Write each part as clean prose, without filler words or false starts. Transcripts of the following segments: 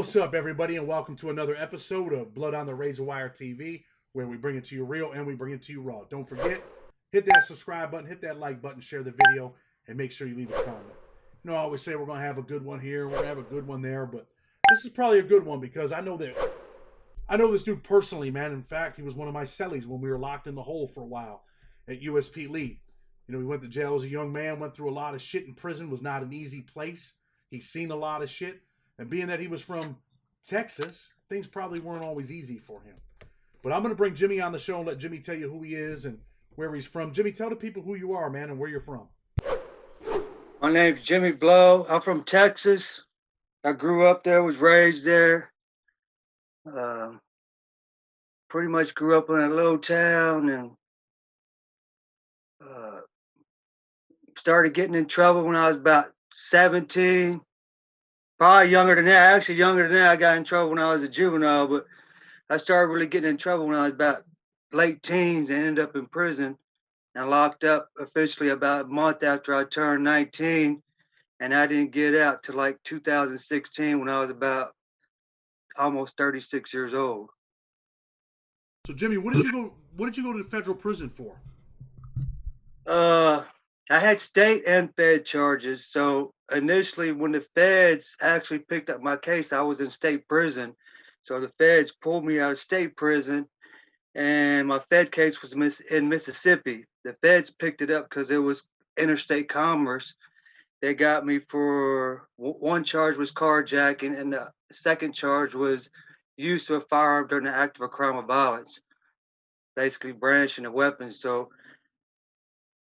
What's up, everybody, and welcome to another episode of Blood on the Razor Wire TV, where we bring it to you real and we bring it to you raw. Don't forget, hit that subscribe button, hit that like button, share the video, and make sure you leave a comment. You know, I always say we're going to have a good one here, we're going to have a good one there, but this is probably a good one because I know this dude personally, man. In fact, he was one of my cellies when we were locked in the hole for a while at USP Lee. You know, he went to jail as a young man, went through a lot of shit in prison, was not an easy place. He's seen a lot of shit. And being that he was from Texas, things probably weren't always easy for him. But I'm going to bring Jimmy on the show and let Jimmy tell you who he is and where he's from. Jimmy, tell the people who you are, man, and where you're from. My name's Jimmy Blow. I'm from Texas. I grew up there, was raised there. Pretty much grew up in a little town and started getting in trouble when I was about 17. Probably younger than that. Actually, younger than that. I got in trouble when I was a juvenile, but I started really getting in trouble when I was about late teens and ended up in prison and locked up officially about a month after I turned 19. And I didn't get out till like 2016 when I was about almost 36 years old. So, Jimmy, what did you go to the federal prison for? I had state and fed charges. So initially, when the feds actually picked up my case, I was in state prison. So the feds pulled me out of state prison, and my fed case was in Mississippi. The feds picked it up because it was interstate commerce. They got me for one charge was carjacking, and the second charge was use of a firearm during the act of a crime of violence, basically brandishing a weapon. So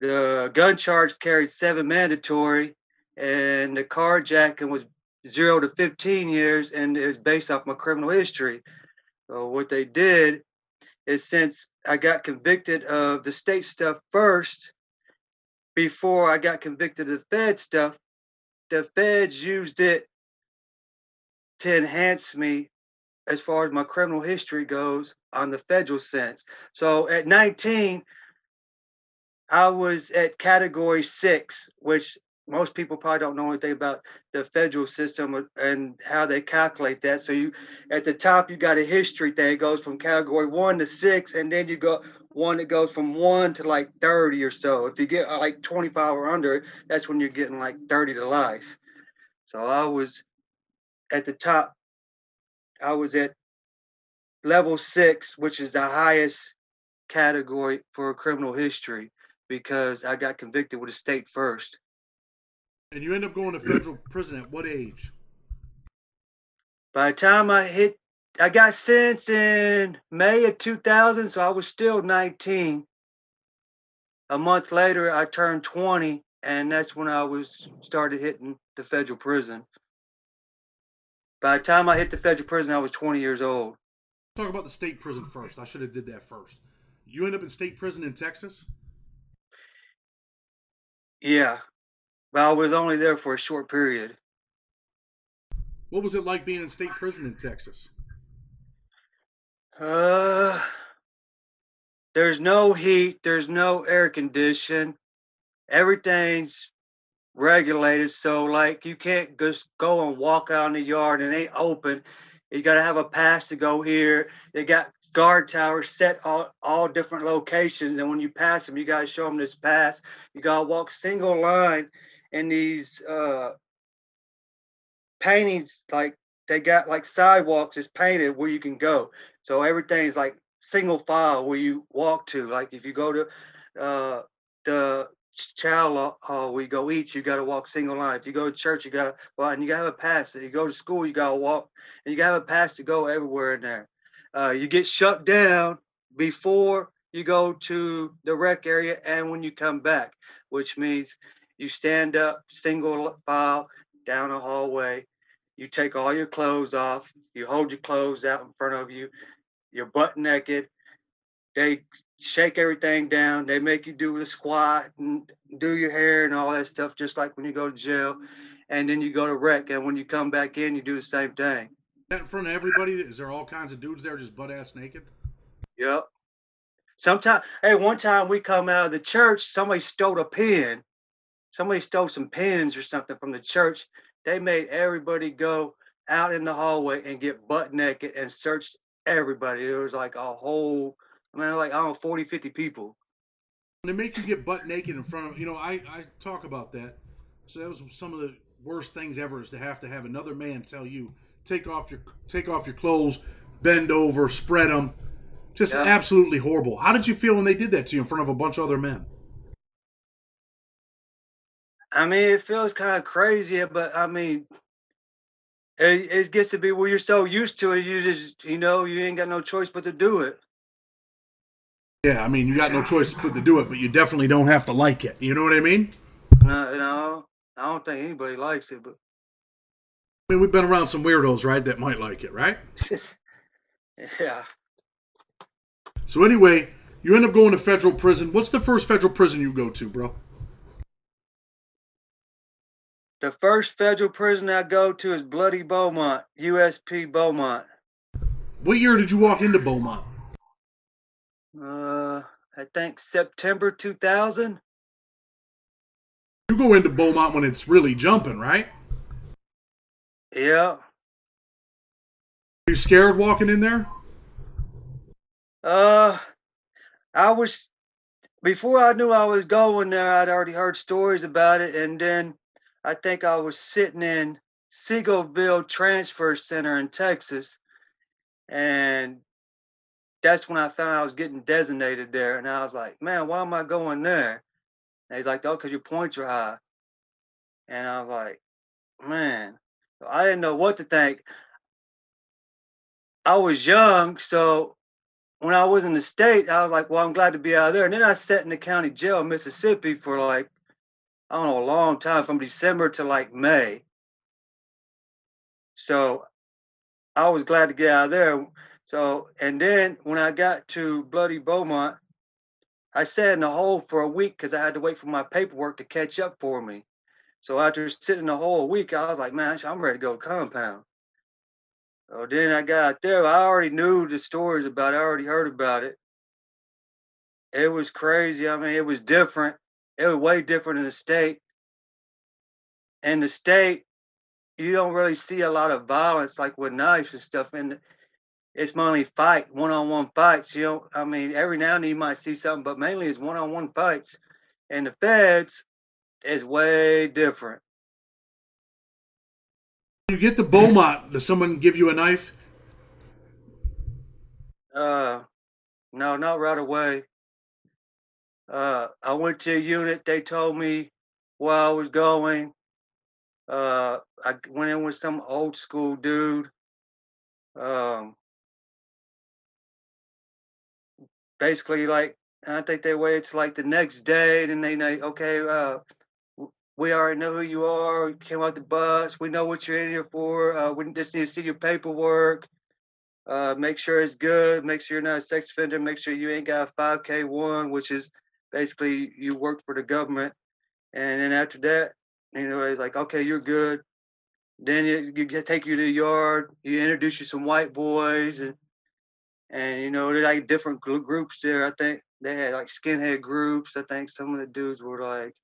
the gun charge carried 7 mandatory, and the carjacking was 0 to 15 years, and it was based off my criminal history. So what they did is, since I got convicted of the state stuff first, before I got convicted of the fed stuff, the feds used it to enhance me as far as my criminal history goes on the federal sense. So at 19, I was at category 6, which most people probably don't know anything about the federal system and how they calculate that. So you, at the top, you got a history thing. It goes from category 1 to 6, and then you go one that goes from 1 to like 30 or so. If you get like 25 or under, that's when you're getting like 30 to life. So I was at the top. I was at level 6, which is the highest category for criminal history, because I got convicted with a state first. And you end up going to federal prison at what age? By the time I got sentenced in May of 2000, so I was still 19. A month later, I turned 20, and that's when I started hitting the federal prison. By the time I hit the federal prison, I was 20 years old. Talk about the state prison first. I should have did that first. You end up in state prison in Texas? Yeah, but I was only there for a short period. What was it like being in state prison in Texas? There's no heat, there's no air condition. Everything's regulated, so like you can't just go and walk out in the yard and it ain't open. You got to have a pass to go here. They got guard towers set all different locations, and when you pass them, you got to show them this pass. You got to walk single line in these paintings, like they got like sidewalks just painted where you can go. So everything's like single file where you walk to. Like if you go to the chow hall where you go eat, you got to walk single line. If you go to church, you got to, well, and you got to have a pass. If you go to school, you got to walk, and you got to have a pass to go everywhere in there. You get shut down before you go to the rec area and when you come back, which means you stand up single file down a hallway. You take all your clothes off. You hold your clothes out in front of you. You're butt naked. They shake everything down. They make you do the squat and do your hair and all that stuff, just like when you go to jail. And then you go to rec. And when you come back in, you do the same thing. In front of everybody? Is there all kinds of dudes there just butt-ass naked? Yep. One time we come out of the church, somebody stole a pen. Somebody stole some pens or something from the church. They made everybody go out in the hallway and get butt naked and search everybody. It was like a whole, I mean, like, I don't know, 40, 50 people. When they make you get butt naked in front of, I talk about that. So that was some of the worst things ever, is to have another man tell you take off your clothes, bend over, spread them. Just Yeah. absolutely horrible. How did you feel when they did that to you in front of a bunch of other men? I mean, it feels kind of crazy, but I mean, it gets to be where you're so used to it, you just, you ain't got no choice but to do it. Yeah, I mean, you got no choice but to do it, but you definitely don't have to like it. You know what I mean? No, I don't think anybody likes it, but I mean, we've been around some weirdos, right, that might like it, right? yeah. So anyway, you end up going to federal prison. What's the first federal prison you go to, bro? The first federal prison I go to is Bloody Beaumont, USP Beaumont. What year did you walk into Beaumont? I think September 2000. You go into Beaumont when it's really jumping, right? Yeah. Are you scared walking in there? Uh, I was before I knew I was going there. I'd already heard stories about it, and then I think I was sitting in Seagoville Transfer Center in Texas, and that's when I found I was getting designated there, and I was like, "Man, why am I going there?" And he's like, "Oh, because your points are high," and I was like, "Man." So I didn't know what to think. I was young, so when I was in the state, I was like, "Well, I'm glad to be out of there." And then I sat in the county jail in Mississippi for like, I don't know, a long time, from December to like May. So I was glad to get out of there. So, and then when I got to Bloody Beaumont, I sat in the hole for a week because I had to wait for my paperwork to catch up for me. So after sitting in the hole a week, I was like, "Man, I'm ready to go to compound." So then I got out there. I already knew the stories about it. I already heard about it. It was crazy. I mean, it was different. It was way different in the state. In the state, you don't really see a lot of violence like with knives and stuff. And it's mainly one-on-one fights. I mean, every now and then you might see something, but mainly it's one-on-one fights. And the feds is way different. You get to Beaumont. Does someone give you a knife? Uh, no, not right away. I went to a unit. They told me where I was going. I went in with some old school dude. Um, Basically, like, I think they waited till like the next day, and then they okay, we already know who you are. You came out the bus. We know what you're in here for. We just need to see your paperwork. Make sure it's good. Make sure you're not a sex offender. Make sure you ain't got a 5K1, which is basically you worked for the government. And then after that, it's like, okay, you're good. Then take you to the yard. You introduce you some white boys, and they're like different groups there. I think they had like skinhead groups. I think some of the dudes were like,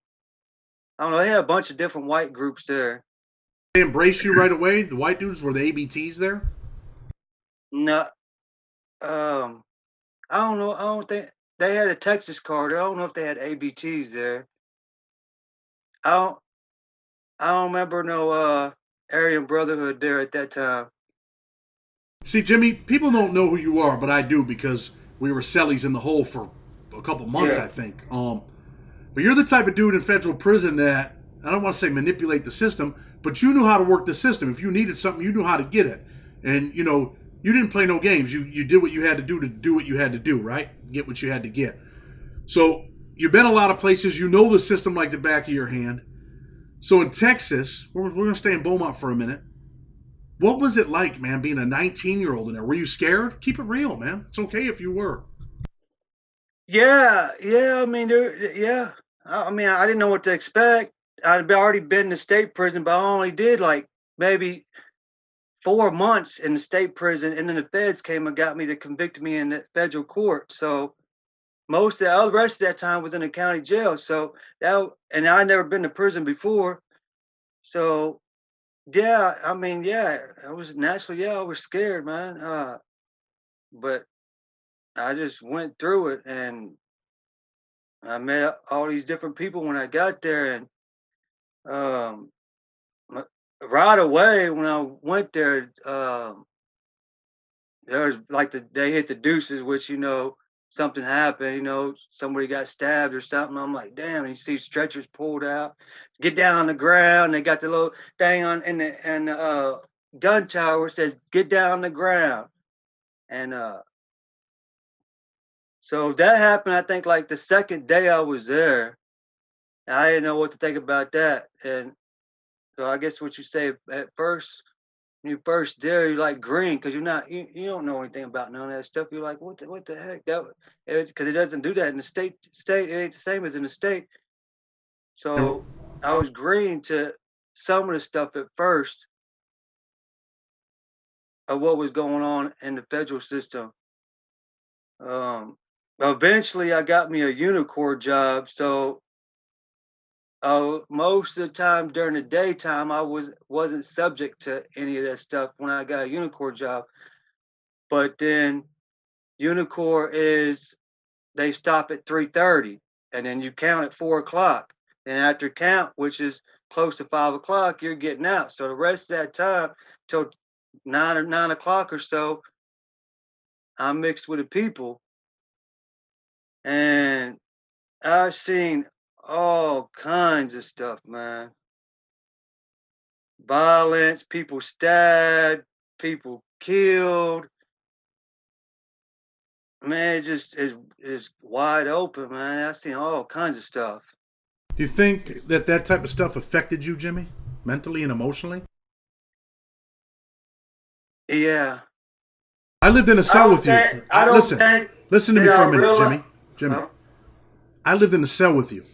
I don't know. They had a bunch of different white groups there. They embrace you right away. The white dudes, were the ABTs there? No, um, I don't know. I don't think they had a Texas card. I don't know if they had ABTs there. I don't. I don't remember no Aryan Brotherhood there at that time. See, Jimmy, people don't know who you are, but I do, because we were cellies in the hole for a couple months, Yeah. I think. But you're the type of dude in federal prison that, I don't want to say manipulate the system, but you knew how to work the system. If you needed something, you knew how to get it. And, you didn't play no games. You did what you had to do what you had to do, right? Get what you had to get. So you've been a lot of places. You know the system like the back of your hand. So in Texas, we're going to stay in Beaumont for a minute. What was it like, man, being a 19-year-old in there? Were you scared? Keep it real, man. It's okay if you were. Yeah, yeah. I mean, yeah. I mean, I didn't know what to expect. I'd already been to state prison, but I only did like maybe 4 months in the state prison, and then the feds came and got me to convict me in the federal court. So most of the other rest of that time was in the county jail. So and I never been to prison before. So Yeah, I mean, yeah, I was naturally, yeah, I was scared, man. But I just went through it, and I met all these different people when I got there, and um, m- right away when I went there, there was like they hit the deuces, which something happened. Somebody got stabbed or something. I'm like, damn! And you see stretchers pulled out, get down on the ground. They got the little thing on in the gun tower says get down on the ground, and so that happened. I think like the second day I was there, I didn't know what to think about that, and so I guess what you say at first. When you first there, you're like green because you don't know anything about none of that stuff. You're like, what the heck? That because it doesn't do that in the state. It ain't the same as in the state. And So I was green to some of the stuff at first of what was going on in the federal system. Um, Eventually, I got me a unicorn job. So most of the time during the daytime, I wasn't subject to any of that stuff when I got a unicorn job. But then unicorn is they stop at 3:30, and then you count at 4 o'clock. And after count, which is close to 5 o'clock, you're getting out. So the rest of that time till 9 o'clock or so, I'm mixed with the people, and I've seen all kinds of stuff, man. Violence, people stabbed, people killed. Man, it just is wide open, man. I've seen all kinds of stuff. do you think that that type of stuff affected you, Jimmy, mentally and emotionally? Yeah. I lived in a cell with you. I don't Listen, think listen to me that for I a minute, realize. Jimmy. Jimmy, Huh? I lived in a cell with you.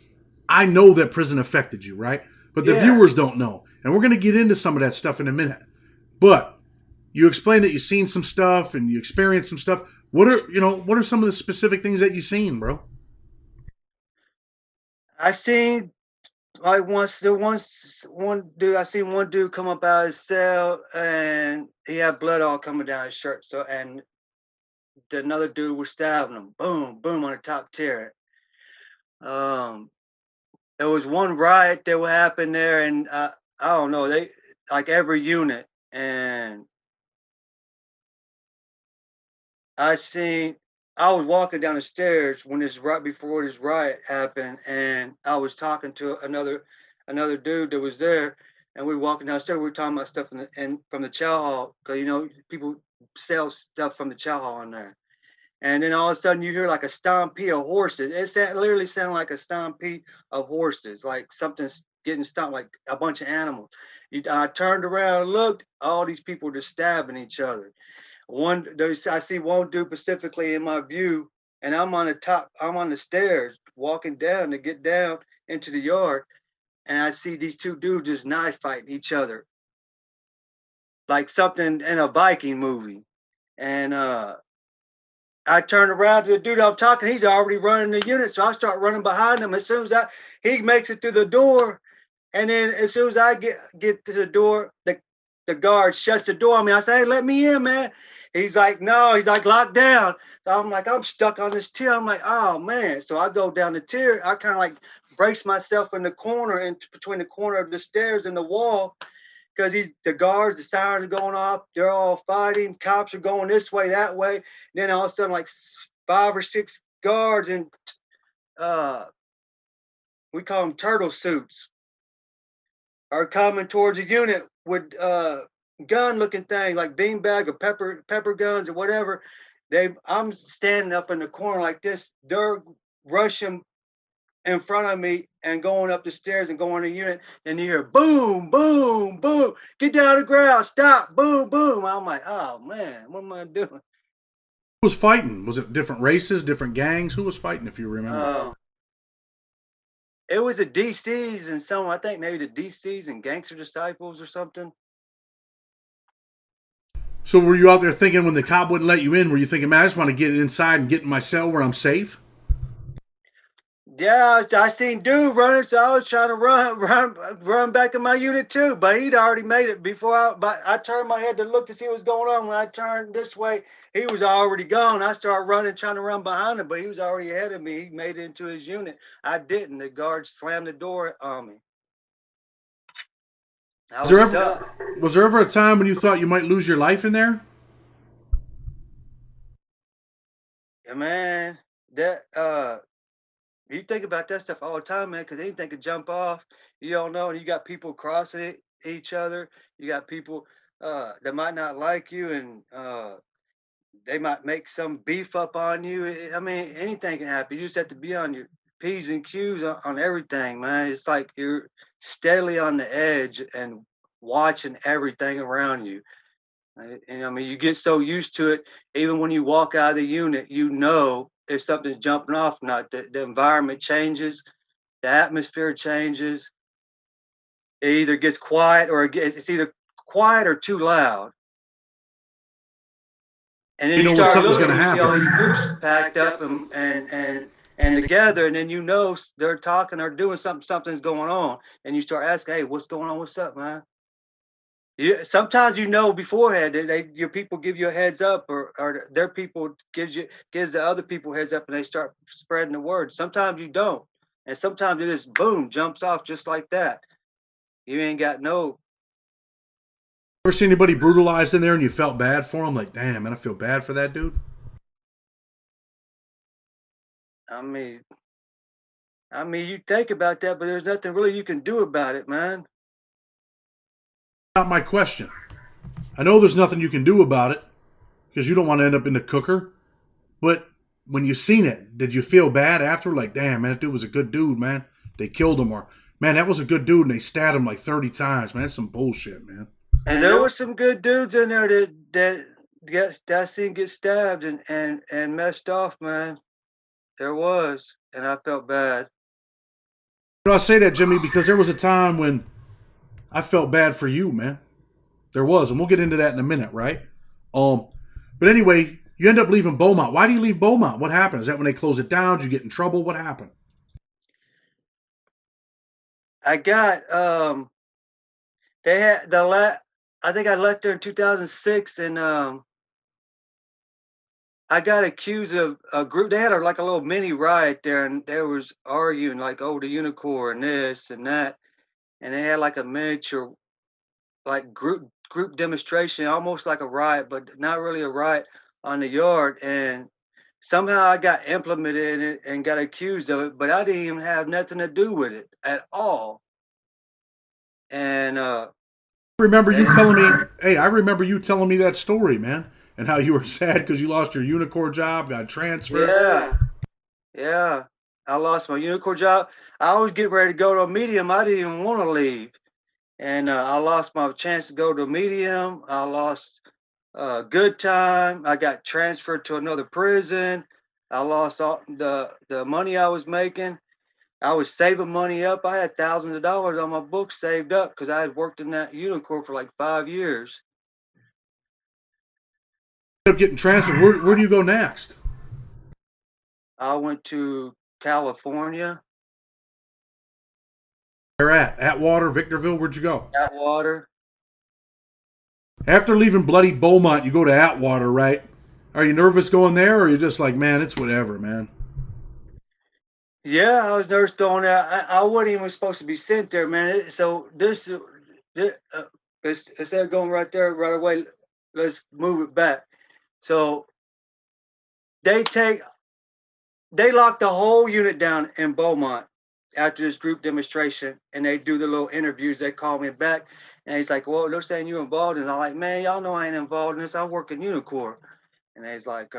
I know that prison affected you, right? But the Yeah. viewers don't know. And we're going to get into some of that stuff in a minute. But you explained that you've seen some stuff and you experienced some stuff. What are some of the specific things that you've seen, bro? I seen like once one dude I seen one dude come up out of his cell and he had blood all coming down his shirt. So and another dude was stabbing him. Boom, boom on the top tier. Um there was one riot that would happen there and I don't know, they like every unit and I seen I was walking down the stairs when this right before this riot happened, and I was talking to another dude that was there, and we were walking downstairs. We were talking about stuff in from the chow hall because people sell stuff from the chow hall in there. And then all of a sudden you hear like a stampede of horses. Literally sounded like a stampede of horses, like something's getting stomped, like a bunch of animals. I turned around and looked, all these people were just stabbing each other. I see one dude specifically in my view, and I'm on the stairs walking down to get down into the yard, and I see these two dudes just knife fighting each other, like something in a Viking movie. And I turned around to the dude I'm talking, he's already running the unit, so I start running behind him. As soon as he makes it through the door, and then as soon as I get to the door, the guard shuts the door on me. I say, hey, let me in, man. He's like, no, he's like locked down. So I'm like, I'm stuck on this tier. I'm like, oh man. So I go down the tier. I kind of like brace myself in the corner, in between the corner of the stairs and the wall, because the guards, the sirens are going off. They're all fighting. Cops are going this way, that way. And then all of a sudden, like 5 or 6 guards in uh, we call them turtle suits are coming towards the unit with gun looking things like beanbag or pepper guns or whatever. I'm standing up in the corner like this. They're rushing in front of me and going up the stairs and going to the unit, and you hear boom, boom, boom, get down to the ground, stop, boom, boom. I'm like, oh man, what am I doing? Who was fighting? Was it different races, different gangs? Who was fighting, if you remember? It was the DCs and some, I think maybe the DCs and Gangster Disciples or something. So were you out there thinking when the cop wouldn't let you in, were you thinking, man, I just want to get inside and get in my cell where I'm safe? Yeah, I seen dude running, so I was trying to run back in my unit too. But he'd already made it before But I turned my head to look to see what was going on. When I turned this way, he was already gone. I started running, trying to run behind him, but he was already ahead of me. He made it into his unit. I didn't. The guard slammed the door on me. I Was there was ever stuck. was there ever a time when you thought you might lose your life in there? Yeah, man. That You think about that stuff all the time, man, because anything could jump off. You don't know, and you got people crossing each other. You got people that might not like you, and they might make some beef up on you. I mean, anything can happen. You just have to be on your P's and Q's on everything, man. It's like you're steadily on the edge and watching everything around you. And I mean, you get so used to it, even when you walk out of the unit, you know if something's jumping off or not. The environment changes, the atmosphere changes. It either gets quiet or it's either quiet or too loud. And then You you know when start something's going looking, to you see all these happen. groups packed up and together, and then you know they're talking or doing something, something's going on. And you start asking, hey, what's going on? What's up, man? Yeah, sometimes you know beforehand. Your people give you a heads up, or their people gives the other people heads up, and they start spreading the word. Sometimes you don't, and sometimes it just boom jumps off just like that. You ain't got no. Ever seen anybody brutalized in there and you felt bad for them? Like, damn, man, I feel bad for that dude. I mean, you think about that, but there's nothing really you can do about it, man. Not my question. I know there's nothing you can do about it because you don't want to end up in the cooker. But when you seen it, did you feel bad after? Like, damn, man, that dude was a good dude, man. They killed him, or man, that was a good dude, and they stabbed him like 30 times, man. That's some bullshit, man. And there was some good dudes in there that seen get stabbed and messed off, man. There was, and I felt bad. You know, I say that, Jimmy, because there was a time when I felt bad for you, man. There was, and we'll get into that in a minute, right? Um, but anyway, you end up leaving Beaumont. Why do you leave Beaumont? What happened? Is that when they closed it down? Did you get in trouble? What happened? I got they had I think I left there in 2006, and I got accused of a group. They had like a little mini riot there, and they was arguing like over the unicorn and this and that, and they had like a miniature like group demonstration, almost like a riot, but not really a riot on the yard. And somehow I got implemented in it and got accused of it, but I didn't even have nothing to do with it at all. And Remember you they, telling me, hey, I remember you telling me that story, man, and how you were sad because you lost your Unicorn job, got transferred. yeah, yeah, I lost my unicorn job. I was getting ready to go to a medium. I didn't even want to leave, and I lost my chance to go to a medium. I lost good time. I got transferred to another prison. I lost all the money I was making. I was saving money up. I had thousands of dollars on my books saved up because I had worked in that unicorn for like 5 years. End up getting transferred. Where do you go next? I went to California, Where at? Atwater, Victorville. Where'd you go? Atwater. After leaving bloody Beaumont, you go to Atwater, right? Are you nervous going there, or are you just like, man, it's whatever, man? Yeah, I was nervous going there. I wasn't even supposed to be sent there, man. So this instead of going right there right away, let's move it back. So they take they locked the whole unit down in Beaumont after this group demonstration, and they do the little interviews. They call me back, and he's like, "Well, they're saying you involved," and I'm like, "Man, y'all know I ain't involved in this. I work in Unicorn." And he's like,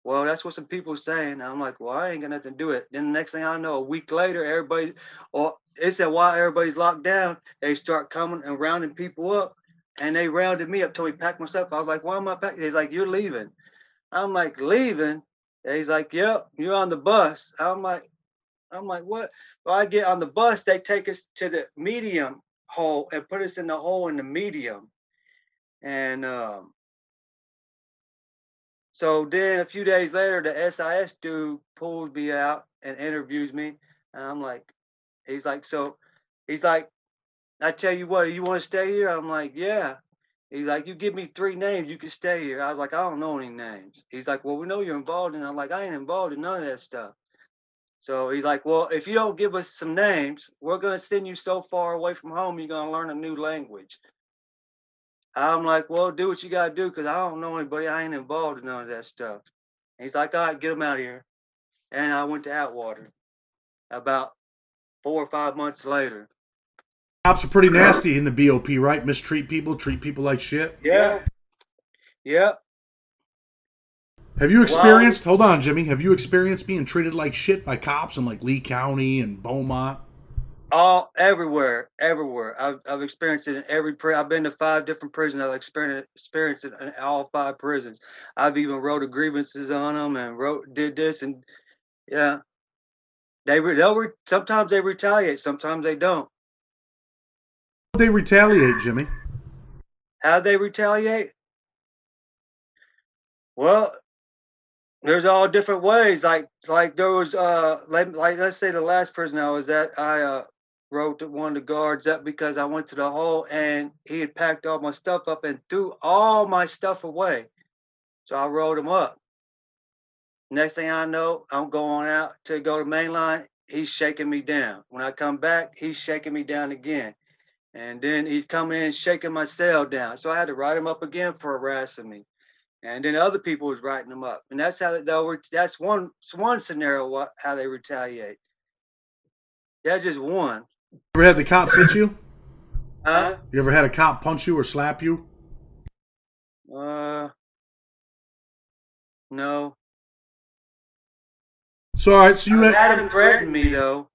"Well, that's what some people saying." And I'm like, "Well, I ain't got nothing to do with it." Then the next thing I know, a week later, everybody, or it said while everybody's locked down, they start coming and rounding people up, and they rounded me up till we packed my stuff. I was like, "Why am I packing?" He's like, "You're leaving." I'm like, "Leaving?" And he's like, "Yep, you're on the bus." I'm like, "What?" Well, I get on the bus. They take us to the medium hole and put us in the hole in the medium. And so then a few days later, the SIS dude pulls me out and interviews me. And I'm like, he's like, so he's like, I tell you what, you want to stay here? I'm like, yeah. He's like, you give me 3 names, you can stay here. I was like, I don't know any names. He's like, well, we know you're involved in. I'm like, I ain't involved in none of that stuff. So he's like, well, if you don't give us some names, we're gonna send you so far away from home, you're gonna learn a new language. I'm like, well, do what you gotta do, cause I don't know anybody. I ain't involved in none of that stuff. And he's like, all right, get him out of here. And I went to Atwater about 4 or 5 months later. Cops are pretty nasty in the BOP, right? Mistreat people, treat people like shit. Yeah. Yep. Have you Well, experienced, hold on, Jimmy, have you experienced being treated like shit by cops in like Lee County and Beaumont? all everywhere. I've experienced it in every prison. I've been to 5 different prisons. I've experienced it in all 5 prisons. I've even wrote grievances on them and did this and yeah. Sometimes they retaliate, sometimes they don't. They retaliate, Jimmy. How they retaliate? Well, there's all different ways. Like there was like let's say the last prison I was at, I wrote one of the guards up because I went to the hole and he had packed all my stuff up and threw all my stuff away. So I wrote him up. Next thing I know, I'm going out to go to mainline. He's shaking me down. When I come back, he's shaking me down again. And then he's coming in and shaking my cell down. So I had to write him up again for harassing me. And then other people was writing them up. And that's how that's one scenario how they retaliate. That's just one. Ever had the cops hit you? Huh? You ever had a cop punch you or slap you? No. So all right, so you had him threaten me though.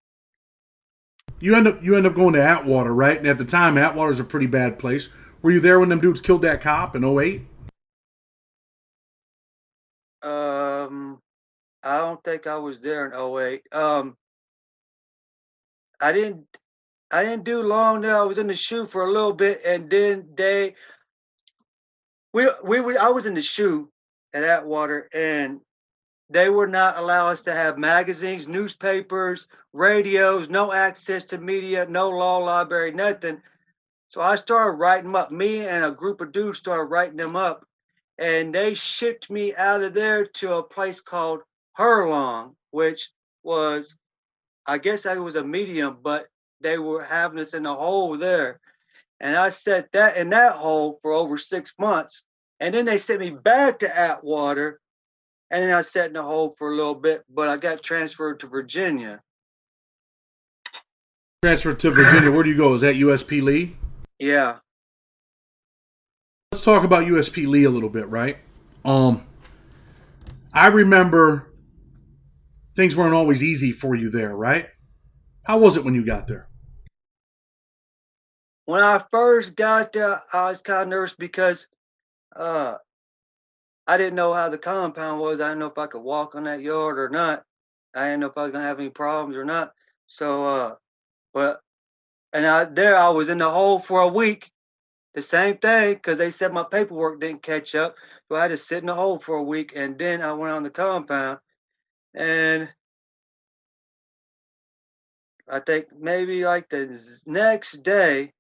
you end up going to Atwater, right? And at the time, Atwater's a pretty bad place. Were you there when them dudes killed that cop in '08? I don't think I was there in '08. I didn't do long there. I was in the shoe for a little bit, and then I was in the shoe at Atwater, and they would not allow us to have magazines, newspapers, radios, no access to media, no law library, nothing. So I started writing them up. Me and a group of dudes started writing them up, and they shipped me out of there to a place called Hurlong, which was, I guess I was a medium, but they were having us in a hole there. And I sat that in that hole for over 6 months. And then they sent me back to Atwater. And then I sat in the hole for a little bit, but I got transferred to Virginia. Transferred to Virginia. Where do you go? Is that USP Lee? Yeah. Let's talk about USP Lee a little bit, right? I remember things weren't always easy for you there, right? How was it when you got there? When I first got there, I was kind of nervous because uh, I didn't know how the compound was. I didn't know if I could walk on that yard or not. I didn't know if I was gonna have any problems or not. So, but I was in the hole for a week. The same thing, because they said my paperwork didn't catch up. So I had to sit in the hole for a week, and then I went on the compound. And I think maybe like the next day,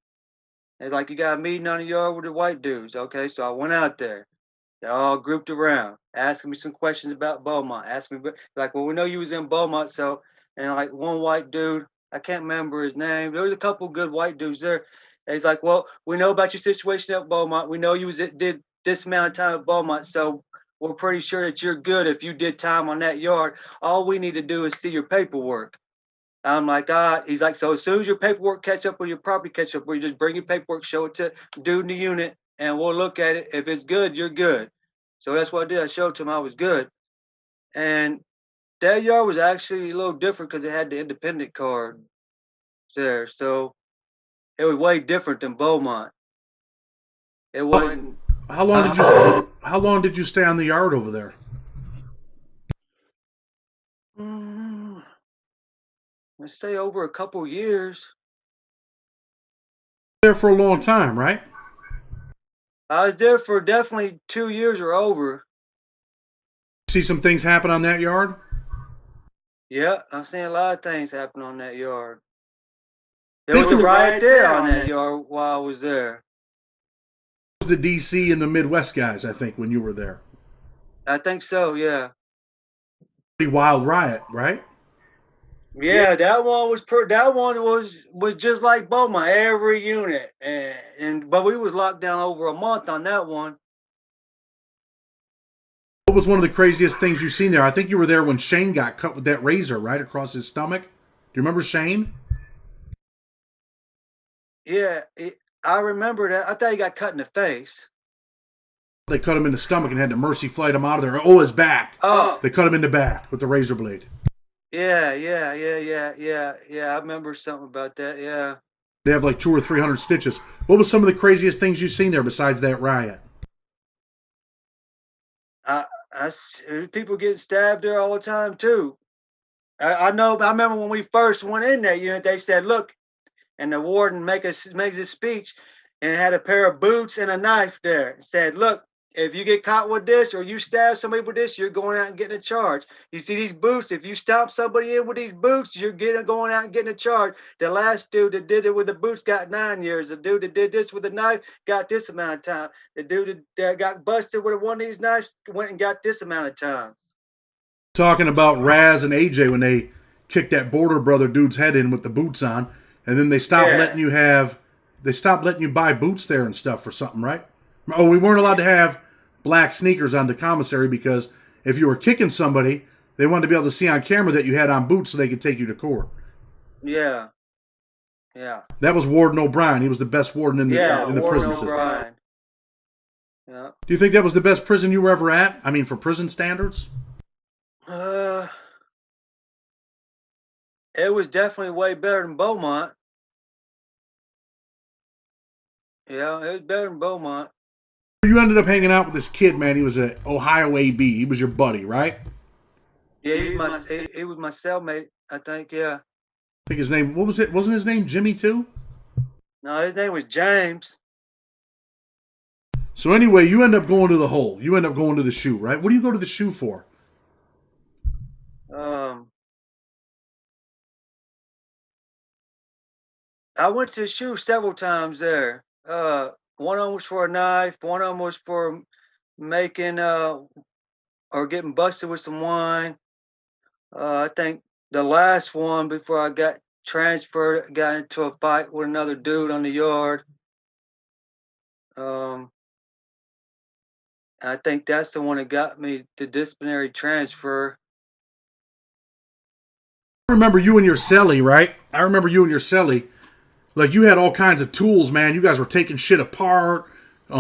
it's like you got a meeting on the yard with the white dudes. Okay, so I went out there. They're all grouped around, asking me some questions about Beaumont. Asking me, like, well, we know you was in Beaumont, so, and like one white dude, I can't remember his name. There was a couple good white dudes there. And he's like, well, we know about your situation at Beaumont. We know you did this amount of time at Beaumont, so we're pretty sure that you're good if you did time on that yard. All we need to do is see your paperwork. I'm like, he's like, so as soon as your paperwork catch up with your property catch up, you just bring your paperwork, show it to dude in the unit, and we'll look at it. If it's good, you're good. So that's what I did. I showed to him I was good. And that yard was actually a little different because it had the independent card there. So it was way different than Beaumont. It wasn't. How long did you stay on the yard over there? Let's say over a couple years. There for a long time, right? I was there for definitely 2 years or over. See some things happen on that yard? Yeah, I've seen a lot of things happen on that yard. I There think was a you riot there on that yard while I was there. was the DC and the Midwest guys, I think, when you were there. I think so, yeah. Pretty wild riot, right? Yeah, that one was just like Beaumont, every unit. And but we was locked down over a month on that one. What was one of the craziest things you've seen there? I think you were there when Shane got cut with that razor right across his stomach. Do you remember Shane? Yeah, I remember that. I thought he got cut in the face. They cut him in the stomach and had to mercy flight him out of there. Oh, his back. Oh, They cut him in the back with the razor blade. yeah. I remember something about that. Yeah. They have like 200 or 300 stitches. What was some of the craziest things you've seen there besides that riot? People getting stabbed there all the time too. I know. I remember when we first went in there unit, they said, "Look," and the warden makes a speech, and had a pair of boots and a knife there. It said, "Look, if you get caught with this or you stab somebody with this, you're going out and getting a charge. You see these boots? If you stomp somebody in with these boots, you're going out and getting a charge. The last dude that did it with the boots got 9 years. The dude that did this with a knife got this amount of time. The dude that got busted with one of these knives went and got this amount of time." Talking about Raz and AJ when they kicked that border brother dude's head in with the boots on, and then they stopped Yeah. letting you have, they stopped letting you buy boots there and stuff or something, right? Oh, we weren't allowed to have black sneakers on the commissary because if you were kicking somebody, they wanted to be able to see on camera that you had on boots so they could take you to court. Yeah. Yeah. That was Warden O'Brien. He was the best warden Yeah. in the Warden prison system. O'Brien. Yeah. Do you think that was the best prison you were ever at? I mean, for prison standards? Uh, it was definitely way better than Beaumont. Yeah, it was better than Beaumont. You ended up hanging out with this kid, man. He was at Ohio AB. He was your buddy, right? Yeah, he was my cellmate, I think. Yeah. I think his name, what was it? Wasn't his name Jimmy too? No, his name was James. So anyway, you end up going to the hole. You end up going to the shoe, right? What do you go to the shoe for? Um, I went to the shoe several times there. One of them was for a knife. One of them was for making or getting busted with some wine. I think the last one before I got transferred, I got into a fight with another dude on the yard. Um, I think that's the one that got me the disciplinary transfer. I remember you and your celly, right? I remember you and your celly. Like you had all kinds of tools, man. You guys were taking shit apart. The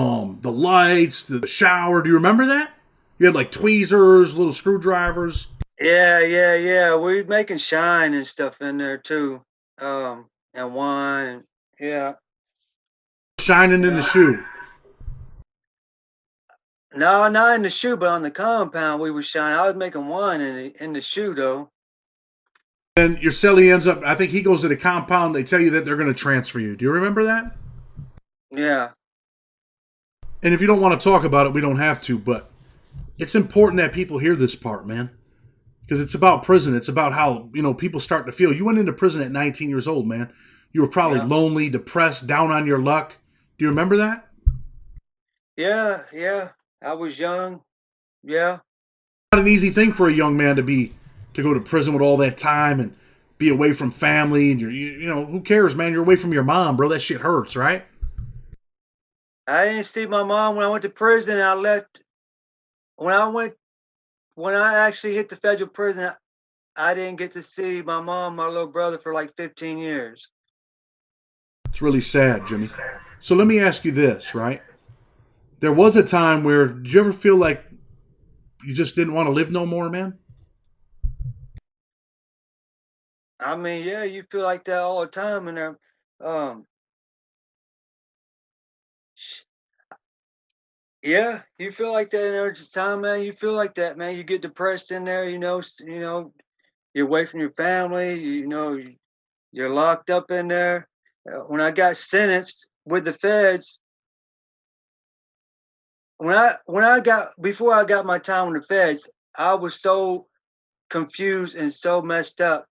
lights, the shower. Do you remember that? You had like tweezers, little screwdrivers. Yeah. We making shine and stuff in there too. And wine. And, yeah. Shining in the shoe. No, not in the shoe, but on the compound we were shining. I was making wine in the shoe though. Then your celly ends up, I think he goes to the compound. They tell you that they're going to transfer you. Do you remember that? Yeah. And if you don't want to talk about it, we don't have to. But it's important that people hear this part, man. Because it's about prison. It's about how, people start to feel. You went into prison at 19 years old, man. You were probably lonely, depressed, down on your luck. Do you remember that? Yeah. I was young. Yeah. Not an easy thing for a young man to go to prison with all that time and be away from family. And who cares, man? You're away from your mom, bro. That shit hurts, right? I didn't see my mom when I went to prison. I left when I actually hit the federal prison. I didn't get to see my mom, my little brother for like 15 years. It's really sad, Jimmy. So let me ask you this, right? There was a time where, did you ever feel like you just didn't want to live no more, man? I mean, yeah, you feel like that all the time, and yeah, you feel like that in there at the time, man. You feel like that, man. You get depressed in there, you're away from your family. You're locked up in there. When I got sentenced with the feds, when I got before I got my time with the feds, I was so confused and so messed up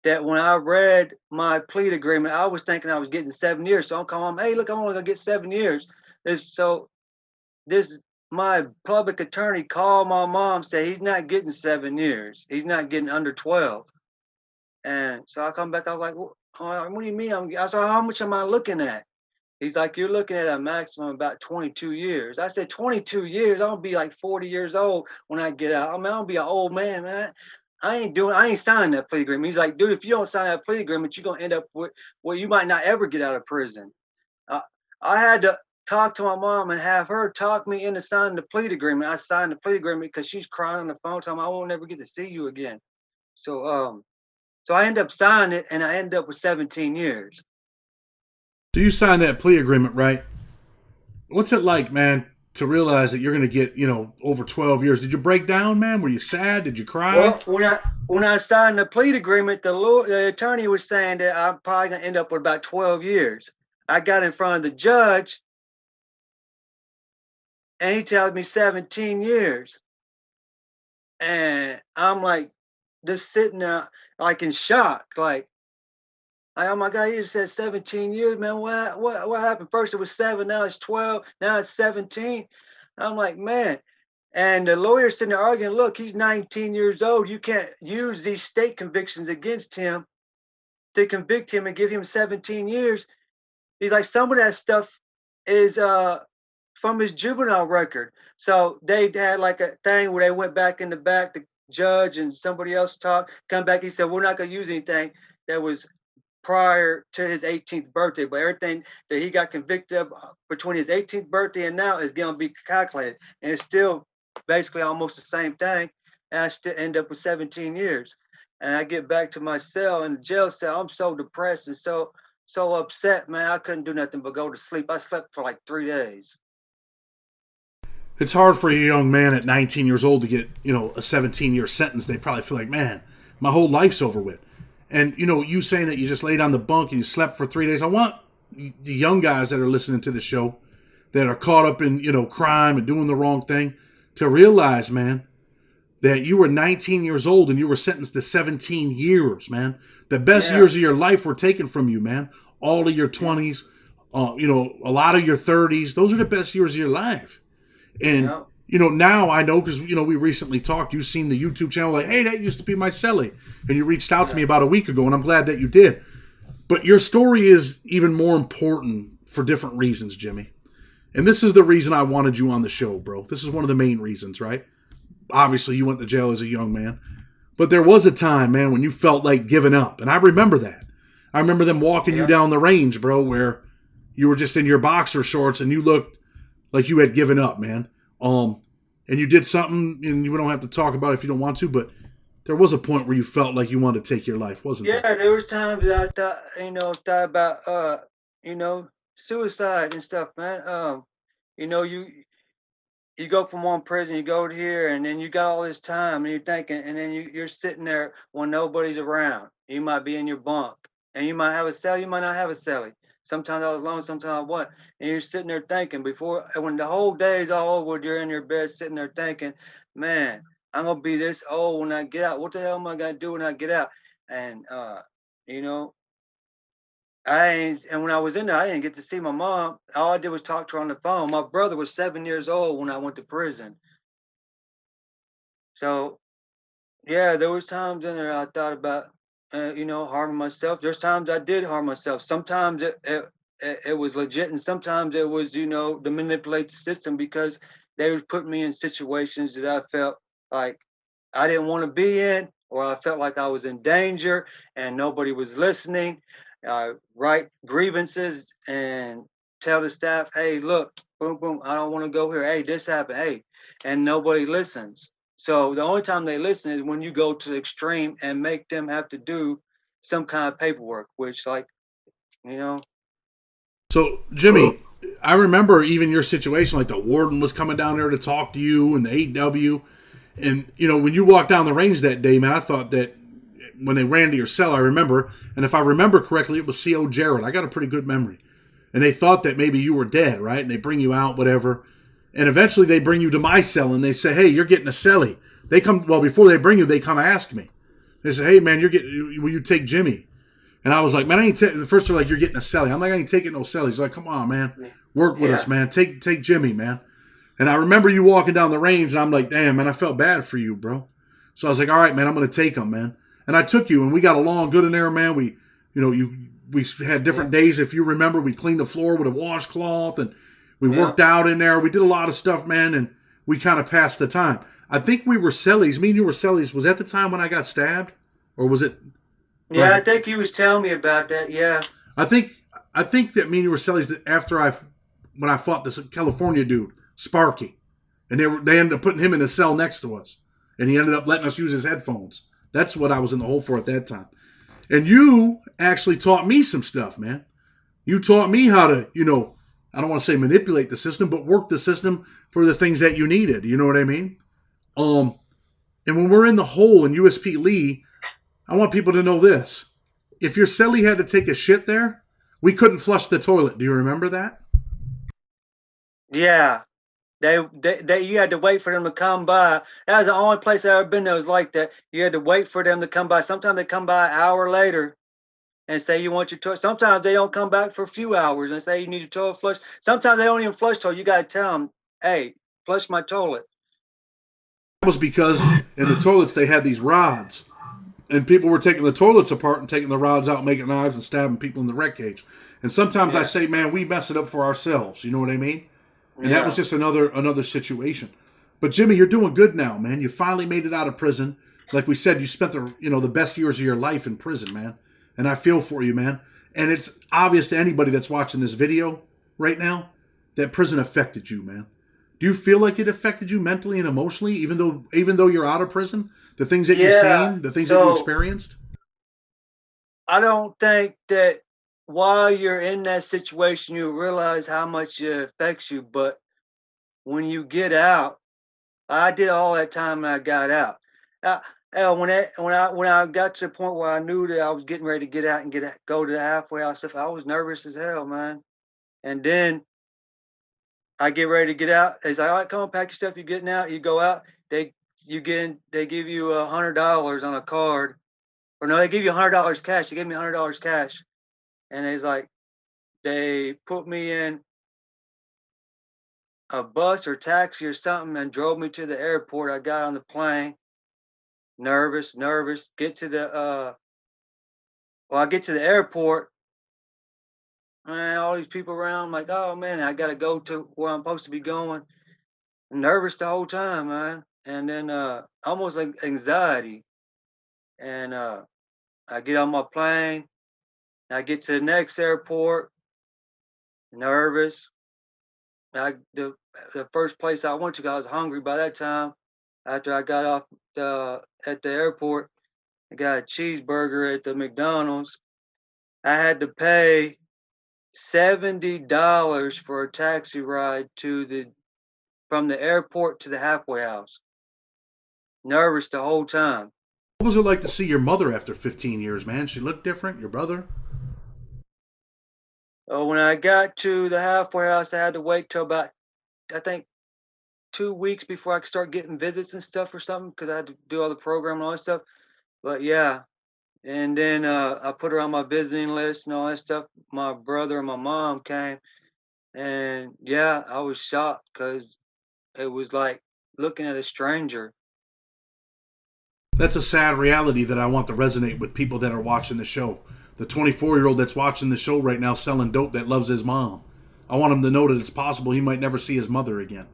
that when I read my plea agreement, I was thinking I was getting 7 years. So I'm calling him, hey, look, I'm only gonna get 7 years. This my public attorney called my mom, said he's not getting 7 years. He's not getting under 12. And so I come back, I was like, what do you mean? I said, how much am I looking at? He's like, you're looking at a maximum about 22 years. I said, 22 years? I'm gonna be like 40 years old when I get out. I mean, I'm gonna be an old man, man. I ain't signing that plea agreement. He's like, dude, if you don't sign that plea agreement, you're gonna end up with, well, you might not ever get out of prison. Uh, I had to talk to my mom and have her talk me into signing the plea agreement. I signed the plea agreement because she's crying on the phone, telling me I won't never get to see you again. So I ended up signing it, and I ended up with 17 years. So you signed that plea agreement, right? What's it like, man, to realize that you're going to get, over 12 years? Did you break down, man? Were you sad? Did you cry? Well, when I signed the plea agreement, the attorney was saying that I'm probably going to end up with about 12 years. I got in front of the judge, and he tells me 17 years. And I'm like, just sitting there, like in shock, like, oh my God, you just said 17 years, man. What happened? First it was 7, now it's 12, now it's 17. I'm like, man. And the lawyer's sitting there arguing, look, he's 19 years old. You can't use these state convictions against him to convict him and give him 17 years. He's like, some of that stuff is from his juvenile record. So they had like a thing where they went back in the back, the judge and somebody else talked, come back. He said, we're not going to use anything that was prior to his 18th birthday, but everything that he got convicted of between his 18th birthday and now is going to be calculated. And it's still basically almost the same thing. And I still end up with 17 years. And I get back to my cell in the jail cell. I'm so depressed and so upset, man. I couldn't do nothing but go to sleep. I slept for like 3 days. It's hard for a young man at 19 years old to get, a 17-year sentence. They probably feel like, man, my whole life's over with. And, you saying that you just laid on the bunk and you slept for 3 days. I want the young guys that are listening to the show that are caught up in, crime and doing the wrong thing to realize, man, that you were 19 years old and you were sentenced to 17 years, man. The best years of your life were taken from you, man. All of your 20s, a lot of your 30s. Those are the best years of your life. And, now I know because, we recently talked. You've seen the YouTube channel like, hey, that used to be my cellie. And you reached out to me about a week ago, and I'm glad that you did. But your story is even more important for different reasons, Jimmy. And this is the reason I wanted you on the show, bro. This is one of the main reasons, right? Obviously, you went to jail as a young man. But there was a time, man, when you felt like giving up. And I remember that. I remember them walking you down the range, bro, where you were just in your boxer shorts and you looked like you had given up, man. And you did something, and you don't have to talk about it if you don't want to, but there was a point where you felt like you wanted to take your life, wasn't there? Yeah, there was times that I thought about, suicide and stuff, man. You go from one prison, you go to here, and then you got all this time, and you're thinking, and then you're sitting there when nobody's around. You might be in your bunk, and you might have a cell, you might not have a cellie. Sometimes I was alone, sometimes I wasn't. And you're sitting there thinking when the whole day is all over, you're in your bed sitting there thinking, man, I'm going to be this old when I get out. What the hell am I going to do when I get out? And, and when I was in there, I didn't get to see my mom. All I did was talk to her on the phone. My brother was 7 years old when I went to prison. So, yeah, there was times in there I thought about, harming myself. There's times I did harm myself. Sometimes it was legit, and sometimes it was, to manipulate the system because they was putting me in situations that I felt like I didn't want to be in, or I felt like I was in danger and nobody was listening. Write grievances and tell the staff, hey, look, boom, boom, I don't want to go here. Hey, this happened. Hey, and nobody listens. So the only time they listen is when you go to the extreme and make them have to do some kind of paperwork, which So, Jimmy, I remember even your situation, like the warden was coming down there to talk to you and the 8W. And, when you walked down the range that day, man, I thought that when they ran to your cell, I remember, and if I remember correctly, it was C.O. Jarrett. I got a pretty good memory. And they thought that maybe you were dead, right? And they bring you out, whatever. And eventually they bring you to my cell and they say, hey, you're getting a cellie. They come, well, before they bring you, they come ask me. They say, hey, man, will you take Jimmy? And I was like, man, I ain't taking, first they're like, you're getting a celly. I'm like, I ain't taking no cellies. They're like, come on, man. Work with Yeah. us, man. Take Jimmy, man. And I remember you walking down the range, and I'm like, damn, man, I felt bad for you, bro. So I was like, all right, man, I'm going to take him, man. And I took you, and we got along good in there, man. We had different days. If you remember, we cleaned the floor with a washcloth, and we worked out in there. We did a lot of stuff, man, and we kind of passed the time. I think we were cellies. Me and you were cellies. Was that the time when I got stabbed? Or was it? Yeah, I think you was telling me about that. Yeah. I think that me and you were cellies after when I fought this California dude, Sparky. And they ended up putting him in a cell next to us. And he ended up letting us use his headphones. That's what I was in the hole for at that time. And you actually taught me some stuff, man. You taught me how to, I don't want to say manipulate the system, but work the system for the things that you needed. You know what I mean? And when we're in the hole in USP Lee, I want people to know this. If your celly had to take a shit there, we couldn't flush the toilet. Do you remember that? Yeah. They you had to wait for them to come by. That was the only place I ever been that was like that. You had to wait for them to come by. Sometimes they come by an hour later and say you want your toilet. Sometimes they don't come back for a few hours and say you need your toilet flush. Sometimes they don't even flush toilet. You got to tell them, hey, flush my toilet. That was because in the toilets they had these rods. And people were taking the toilets apart and taking the rods out, making knives and stabbing people in the wreck cage. And sometimes I say, man, we mess it up for ourselves. You know what I mean? And that was just another situation. But Jimmy, you're doing good now, man. You finally made it out of prison. Like we said, you spent the best years of your life in prison, man. And I feel for you, man. And it's obvious to anybody that's watching this video right now that prison affected you, man. Do you feel like it affected you mentally and emotionally, even though you're out of prison? The things that you've seen, the things that you experienced? I don't think that while you're in that situation, you realize how much it affects you. But when you get out, I did all that time and I got out. When I got to the point where I knew that I was getting ready to get out and go to the halfway house stuff, I was nervous as hell, man. And then I get ready to get out. They say, all right, come on, pack your stuff. You're getting out. You go out. They give you $100 on a card. Or no, they give you $100 cash. They gave me $100 cash. And it's like, they put me in a bus or taxi or something and drove me to the airport. I got on the plane, nervous. Get to the I get to the airport, man, all these people around. I'm like, oh man, I gotta go to where I'm supposed to be going. Nervous the whole time, man. And then almost like anxiety. And I get on my plane, I get to the next airport, nervous. The first place I went to, I was hungry by that time. After I got off at the airport, I got a cheeseburger at the McDonald's. I had to pay $70 for a taxi ride from the airport to the halfway house. Nervous the whole time. What was it like to see your mother after 15 years, man? She looked different, your brother? When I got to the halfway house, I had to wait till about, I think, 2 weeks before I could start getting visits and stuff or something because I had to do all the program and all that stuff. But yeah, and then I put her on my visiting list and all that stuff. My brother and my mom came, and yeah, I was shocked because it was like looking at a stranger. That's a sad reality that I want to resonate with people that are watching the show. The 24-year-old that's watching the show right now selling dope that loves his mom. I want him to know that it's possible he might never see his mother again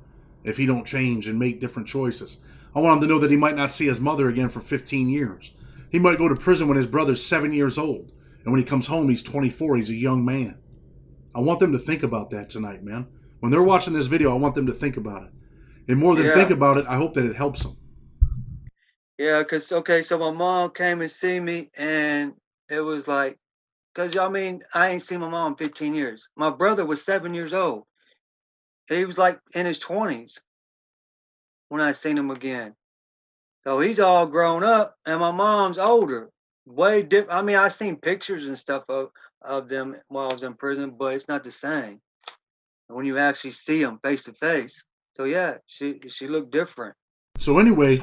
if he don't change and make different choices. I want him to know that he might not see his mother again for 15 years. He might go to prison when his brother's 7 years old. And when he comes home, he's 24. He's a young man. I want them to think about that tonight, man. When they're watching this video, I want them to think about it. And more than think about it, I hope that it helps them. Yeah, cause okay, so my mom came and see me, and it was like, cause I mean, I ain't seen my mom in 15 years. My brother was 7 years old. He was like in his 20s when I seen him again. So he's all grown up, and my mom's older, way different. I mean, I seen pictures and stuff of them while I was in prison, but it's not the same when you actually see them face to face. So yeah, she looked different. So anyway,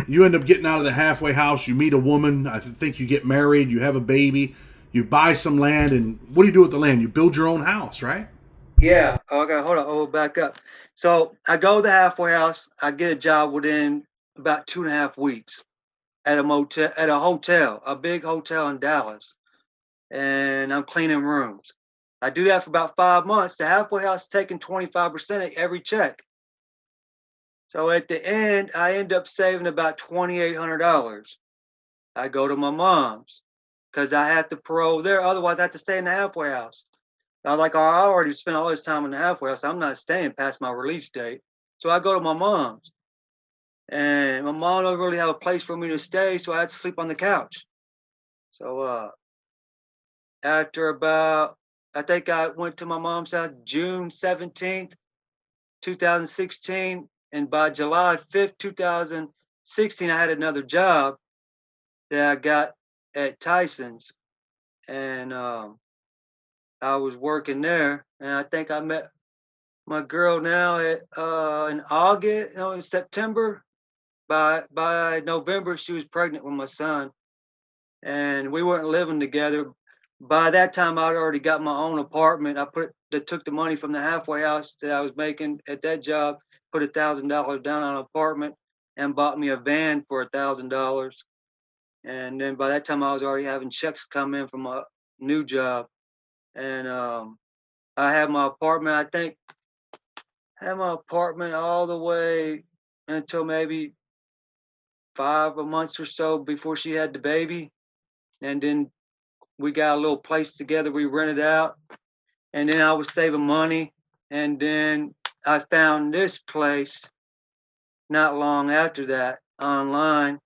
you end up getting out of the halfway house. You meet a woman. I think you get married. You have a baby. You buy some land, and what do you do with the land? You build your own house, right? Yeah. Okay. Hold on. Oh, back up. So I go to the halfway house. I get a job within about 2.5 weeks at a hotel, a big hotel in Dallas, and I'm cleaning rooms. I do that for about 5 months. The halfway house is taking 25% of every check. So at the end, I end up saving about $2,800. I go to my mom's because I have to parole there. Otherwise, I have to stay in the halfway house. I was like, oh, I already spent all this time in the halfway house. I'm not staying past my release date. So I go to my mom's. And my mom don't really have a place for me to stay, so I had to sleep on the couch. So after about, I think I went to my mom's house June 17th, 2016. And by July 5th, 2016, I had another job that I got at Tyson's. And I was working there. And I think I met my girl now at in August, no, in September. By November, she was pregnant with my son, and we weren't living together. By that time, I'd already got my own apartment. Took the money from the halfway house that I was making at that job, put $1,000 down on an apartment, and bought me a van for $1,000. And then by that time, I was already having checks come in from a new job, and I had my apartment. I think had my apartment all the way until maybe 5 months or so before she had the baby, and then we got a little place together. We rented out, and then I was saving money, and then I found this place not long after that online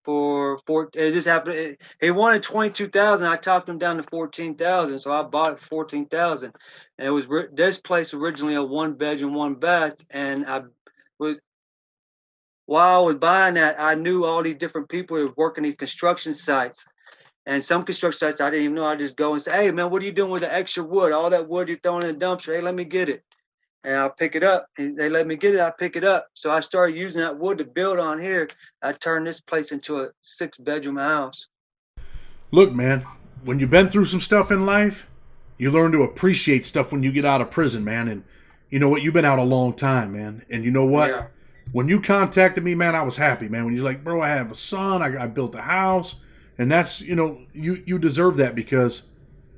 for four. It just happened. He wanted 22,000. I talked him down to 14,000, so I bought it for 14,000. And it was this place originally a 1 bedroom, 1 bath, and I was while I was buying that, I knew all these different people who were working these construction sites. And some construction sites I didn't even know. I just go and say, "Hey man, what are you doing with the extra wood? All that wood you're throwing in the dumpster? Hey, let me get it." And I'll pick it up. And they let me get it. I pick it up. So I started using that wood to build on here. I turned this place into a 6 bedroom house. Look, man, when you've been through some stuff in life, you learn to appreciate stuff when you get out of prison, man. And you know what? You've been out a long time, man. And you know what? Yeah. When you contacted me, man, I was happy, man. When you're like, bro, I have a son, I built a house, and that's, you deserve that because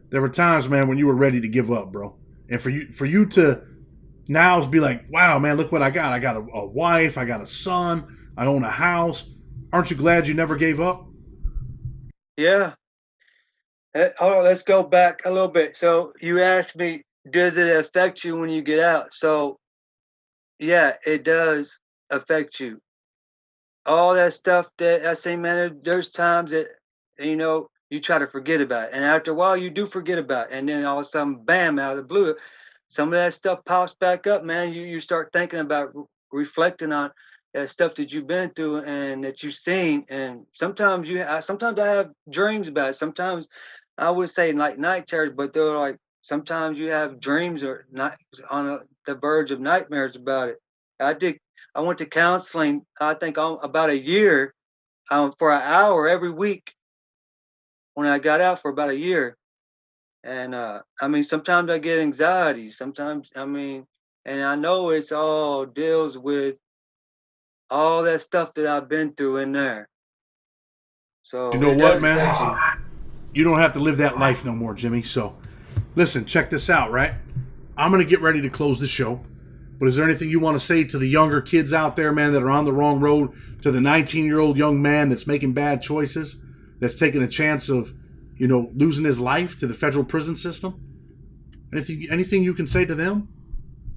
there were times, man, when you were ready to give up, bro. And for you to now be like, wow, man, look what I got. I got a wife, I got a son, I own a house. Aren't you glad you never gave up? Yeah. Hold on, let's go back a little bit. So you asked me, does it affect you when you get out? So yeah, it does affect you. All that stuff that I say, man, there's times that you try to forget about it, and after a while, you do forget about it, and then all of a sudden, bam, out of the blue, some of that stuff pops back up, man. You start thinking about reflecting on that stuff that you've been through and that you've seen, and sometimes I have dreams about it. Sometimes I would say like night terrors, but they're like sometimes you have dreams or not on the verge of nightmares about it. I did I went to counseling, I think about a year, for an hour every week when I got out for about a year. And I mean, sometimes I get anxiety. Sometimes, I mean, and I know it's all deals with all that stuff that I've been through in there. You So know it what, does affect man? you. You don't have to live that life no more, Jimmy. So, listen, check this out, right? I'm going to get ready to close the show. But is there anything you want to say to the younger kids out there, man, that are on the wrong road? To the 19-year-old young man that's making bad choices, that's taking a chance of, losing his life to the federal prison system? Anything you can say to them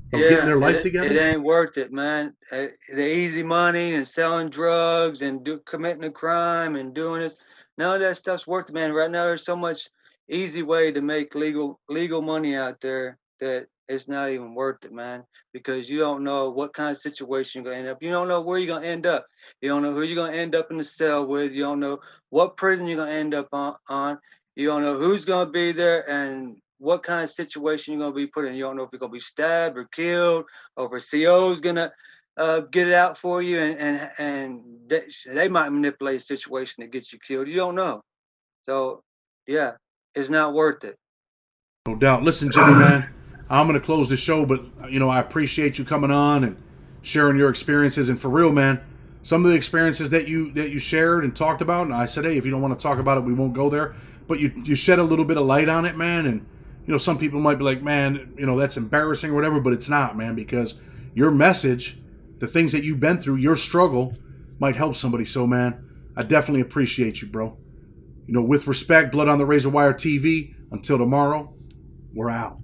about getting Yeah, their life it together? ain't worth it, man. The easy money and selling drugs and committing a crime and doing this, none of that stuff's worth it, man. Right now, there's so much easy way to make legal money out there that it's not even worth it, man. Because you don't know what kind of situation you're gonna end up. You don't know where you're gonna end up. You don't know who you're gonna end up in the cell with. You don't know what prison you're gonna end up on. You don't know who's gonna be there and what kind of situation you're gonna be put in. You don't know if you're gonna be stabbed or killed, or if a CO is gonna get it out for you, and they might manipulate a situation to get you killed. You don't know. So yeah, it's not worth it. No doubt. Listen, Jimmy, man, I'm going to close the show, but, I appreciate you coming on and sharing your experiences. And for real, man, some of the experiences that you shared and talked about, and I said, hey, if you don't want to talk about it, we won't go there. But you shed a little bit of light on it, man. And, some people might be like, man, that's embarrassing or whatever, but it's not, man, because your message, the things that you've been through, your struggle might help somebody. So, man, I definitely appreciate you, bro. With respect, Blood on the Razor Wire TV. Until tomorrow, we're out.